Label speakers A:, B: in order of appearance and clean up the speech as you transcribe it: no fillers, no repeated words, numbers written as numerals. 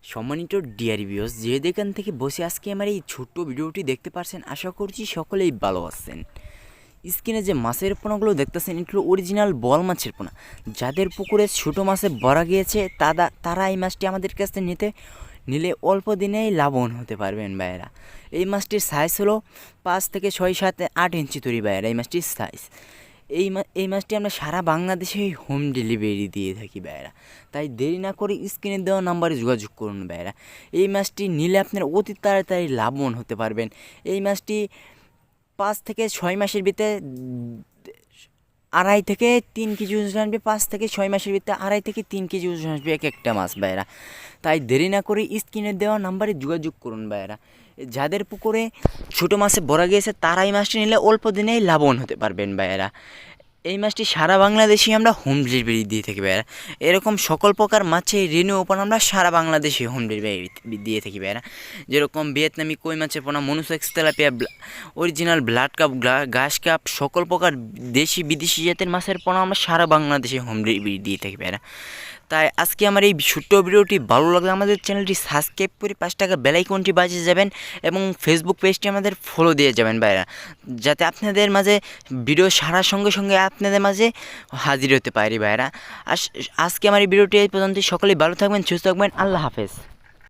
A: সম্মানিত dairy viewers, যে যেখান থেকে বসে আজকে আমার এই ছোট্ট ভিডিওটি দেখতে পারছেন, আশা করছি সকলেই ভালো আছেন। স্ক্রিনে যে মাছের পোনাগুলো দেখতেছেন, এগুলো অরিজিনাল বল মাছের পোনা। যাদের পুকুরে ছোটো মাছে ভরা গিয়েছে তারা এই মাছটি আমাদের কাছ থেকে নিলে অল্প দিনেই লাভবান হতে পারবেন ভাইয়েরা। এই মাছটির সাইজ হলো 5 থেকে 6, 7, 8 ইঞ্চি তৈরি ভাইয়েরা এই মাছটির সাইজ। এই মাছটি আমরা সারা বাংলাদেশে হোম ডেলিভারি দিয়ে থাকি ভাইয়েরা। তাই দেরি না করে স্ক্রিনে দেওয়া নাম্বারে যোগাযোগ করুন ভাইয়েরা। এই মাছটি নিলে আপনারা অতি তাড়াতাড়ি লাভবান হতে পারবেন। এই মাছটি 5 থেকে 6 মাসের ভিতরে 2.5 থেকে 3 কেজি ওজন আসবে। 5 থেকে 6 মাসের ভিতরে 2.5 থেকে 3 কেজি ওজন আসবে এক একটা মাছ ভাইয়েরা। তাই দেরি না করে স্ক্রিনে দেওয়া নাম্বারে যোগাযোগ করুন ভাইয়েরা। যাদের পুকুরে ছোটো মাছে ভরা গিয়েছে তারা এই মাছটি নিলে অল্প দিনেই লাভবান হতে পারবেন ভাইয়েরা। এই মাছটি সারা বাংলাদেশে আমরা হোম ডেলিভারি দিয়ে থাকি ভাইয়েরা। এরকম সকল প্রকার মাছের রেনু ওপর আমরা সারা বাংলাদেশে হোম ডেলিভারি দিয়ে থাকি ভাইয়েরা। যেরকম ভিয়েতনামি কই মাছের পোনা, monosex tilapia, original blood carp, ঘাস কাপ, সকল প্রকার দেশি বিদেশি জাতের মাছের পোনা আমরা সারা বাংলাদেশে হোম ডেলিভারি দিয়ে থাকি ভাইয়েরা। তাই আজকে আমার এই ছোট্ট ভিডিওটি ভালো লাগলে আমাদের চ্যানেলটি সাবস্ক্রাইব করে 5 টাকা বেল আইকনটি বাজিয়ে যাবেন এবং ফেসবুক পেজটি আমাদের ফলো দিয়ে যাবেন ভাইরা, যাতে আপনাদের মাঝে ভিডিও ছাড়ার সঙ্গে সঙ্গে আপনাদের মাঝে হাজির হতে পারি ভাইরা। আজকে আমার এই ভিডিওটি এই পর্যন্ত। সকলেই ভালো থাকবেন, সুস্থ থাকবেন। আল্লাহ হাফেজ।